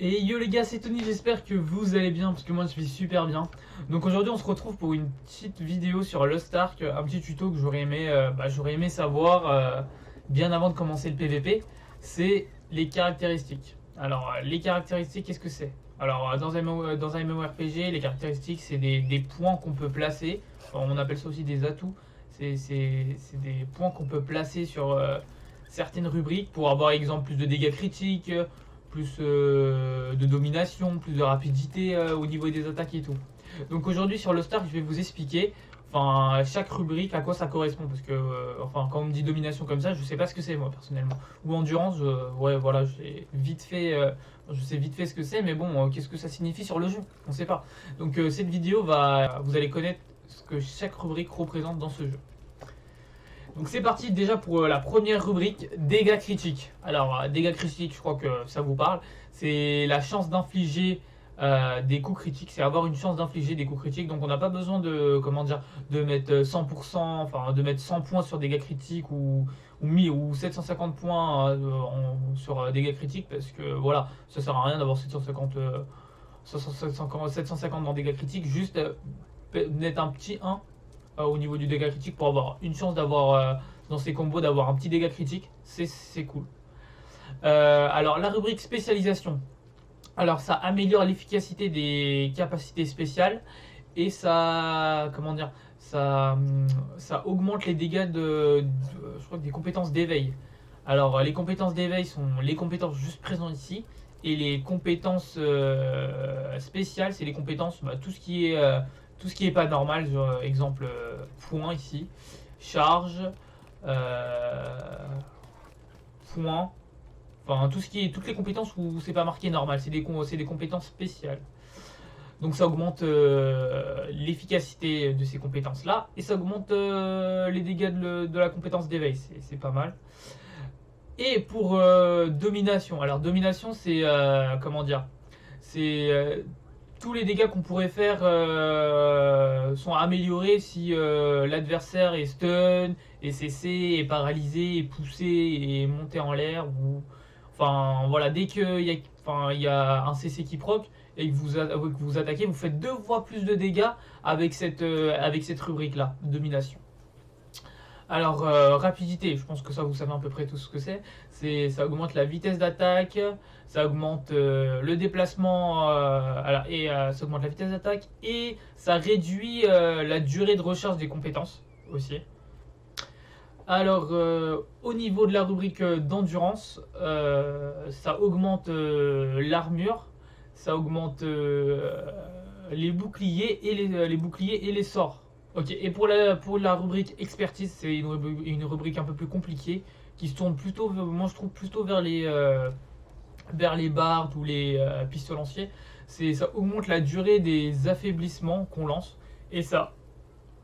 Et yo les gars, c'est Tony, j'espère que vous allez bien parce que moi je vais super bien. Donc aujourd'hui on se retrouve pour une petite vidéo sur Lost Ark, un petit tuto que j'aurais aimé savoir bien avant de commencer le PVP. C'est les caractéristiques. Alors les caractéristiques, qu'est-ce que c'est? Alors dans un MMORPG, les caractéristiques c'est des points qu'on peut placer. Enfin, on appelle ça aussi des atouts. C'est des points qu'on peut placer sur certaines rubriques pour avoir exemple plus de dégâts critiques, plus de domination, plus de rapidité au niveau des attaques et tout. Donc aujourd'hui sur Lost Ark, je vais vous expliquer chaque rubrique à quoi ça correspond parce que quand on me dit domination comme ça, je sais pas ce que c'est moi personnellement. Ou endurance, ouais voilà, je sais vite fait ce que c'est, mais bon, qu'est-ce que ça signifie sur le jeu? On sait pas. Donc cette vidéo vous allez connaître ce que chaque rubrique représente dans ce jeu. Donc c'est parti déjà pour la première rubrique, dégâts critiques. Alors dégâts critiques, je crois que ça vous parle. C'est la chance d'infliger des coups critiques, c'est avoir une chance d'infliger des coups critiques. Donc on n'a pas besoin de de mettre 100%, de mettre 100 points sur dégâts critiques ou 750 points sur dégâts critiques parce que voilà, ça sert à rien d'avoir 750 dans dégâts critiques, juste mettre un petit 1 au niveau du dégât critique pour avoir une chance d'avoir dans ces combos d'avoir un petit dégât critique, c'est cool. Alors la rubrique spécialisation, alors ça améliore l'efficacité des capacités spéciales et ça ça augmente les dégâts je crois que des compétences d'éveil. Alors les compétences d'éveil sont les compétences juste présentes ici et les compétences spéciales c'est les compétences tout ce qui est pas normal, exemple point ici, charge, point, toutes les compétences où c'est pas marqué normal, c'est des compétences spéciales. Donc ça augmente l'efficacité de ces compétences là et ça augmente les dégâts de la compétence d'éveil, c'est pas mal. Et pour domination, alors domination c'est c'est tous les dégâts qu'on pourrait faire sont améliorés si l'adversaire est stun, est cessé, est paralysé, est poussé, est monté en l'air. Voilà, dès qu'il y a un CC qui proc et que vous attaquez, vous faites 2 fois plus de dégâts avec cette rubrique là, domination. Alors rapidité, je pense que ça vous savez à peu près tout ce que c'est. Ça augmente la vitesse d'attaque, ça augmente le déplacement, ça augmente la vitesse d'attaque et ça réduit la durée de recharge des compétences aussi. Alors au niveau de la rubrique d'endurance, ça augmente l'armure, ça augmente les boucliers et les sorts. Ok, et pour la rubrique expertise, c'est une rubrique un peu plus compliquée qui se tourne plutôt, moi je trouve plutôt vers les bardes ou les pistolanciers. Ça augmente la durée des affaiblissements qu'on lance et ça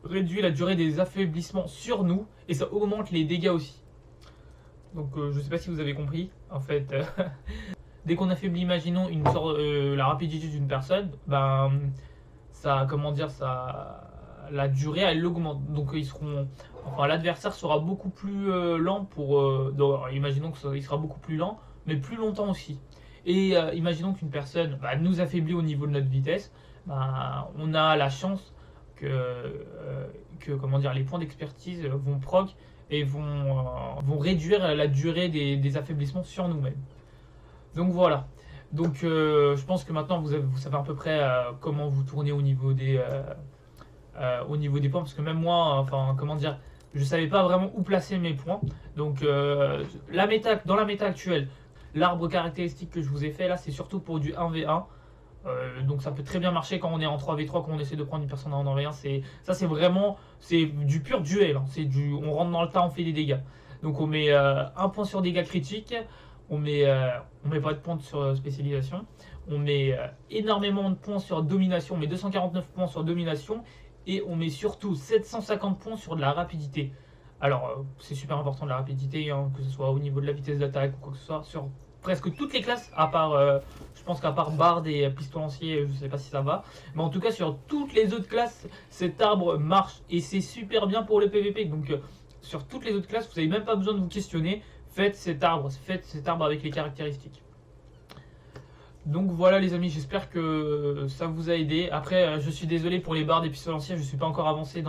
réduit la durée des affaiblissements sur nous et ça augmente les dégâts aussi. Donc je sais pas si vous avez compris, en fait, dès qu'on affaiblit, imaginons la rapidité d'une personne, la durée elle augmente, donc l'adversaire sera beaucoup plus lent imaginons qu'il sera beaucoup plus lent mais plus longtemps aussi et imaginons qu'une personne nous affaiblit au niveau de notre vitesse, on a la chance que les points d'expertise vont proc et vont réduire la durée des affaiblissements sur nous-mêmes. Donc voilà. Donc je pense que maintenant vous savez à peu près comment vous tournez au niveau des points, parce que même moi, je savais pas vraiment où placer mes points. Donc dans la méta actuelle, l'arbre caractéristique que je vous ai fait là, c'est surtout pour du 1v1. Donc ça peut très bien marcher quand on est en 3v3, quand on essaie de prendre une personne en 1v1. C'est du pur duel, hein. On rentre dans le tas, on fait des dégâts. Donc on met 1 point sur dégâts critiques, on met pas de points sur spécialisation, on met énormément de points sur domination, on met 249 points sur domination et on met surtout 750 points sur de la rapidité. Alors c'est super important de la rapidité, hein, que ce soit au niveau de la vitesse d'attaque ou quoi que ce soit, sur presque toutes les classes, à part je pense qu'à part Bard et Pistolancier, je sais pas si ça va, mais en tout cas sur toutes les autres classes, cet arbre marche et c'est super bien pour le PVP. Donc sur toutes les autres classes, vous n'avez même pas besoin de vous questionner, faites cet arbre avec les caractéristiques. Donc voilà les amis, j'espère que ça vous a aidé. Après, je suis désolé pour les barres des pistolets anciens, je ne suis pas encore avancé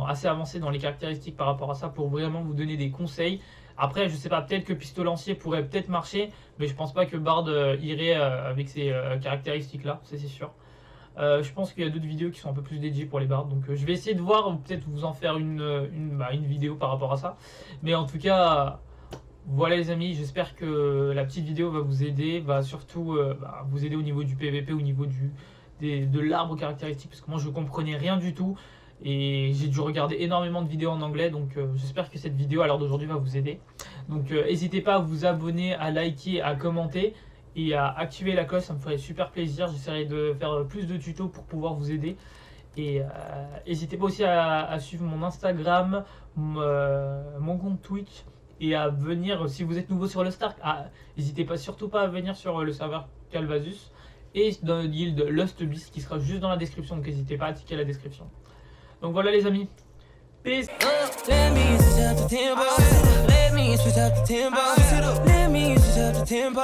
assez avancé dans les caractéristiques par rapport à ça pour vraiment vous donner des conseils. Après, je sais pas, peut-être que pistolet ancien pourrait peut-être marcher, mais je pense pas que Bard irait avec ces caractéristiques-là, c'est sûr. Je pense qu'il y a d'autres vidéos qui sont un peu plus dédiées pour les bards, donc je vais essayer de voir, ou peut-être vous en faire une vidéo par rapport à ça. Mais en tout cas, voilà les amis, j'espère que la petite vidéo va vous aider, va surtout vous aider au niveau du PVP, au niveau de l'arbre caractéristique, parce que moi je comprenais rien du tout. Et j'ai dû regarder énormément de vidéos en anglais, donc j'espère que cette vidéo à l'heure d'aujourd'hui va vous aider. Donc n'hésitez pas à vous abonner, à liker, à commenter et à activer la cloche, ça me ferait super plaisir. J'essaierai de faire plus de tutos pour pouvoir vous aider. Et n'hésitez pas aussi à suivre mon Instagram, mon compte Twitch, et à venir, si vous êtes nouveau sur le Stark, n'hésitez pas, surtout pas à venir sur le serveur Calvasus et dans le guild Lustbeast qui sera juste dans la description, donc n'hésitez pas à ticker la description. Donc voilà les amis, peace. Let me switch up the tempo.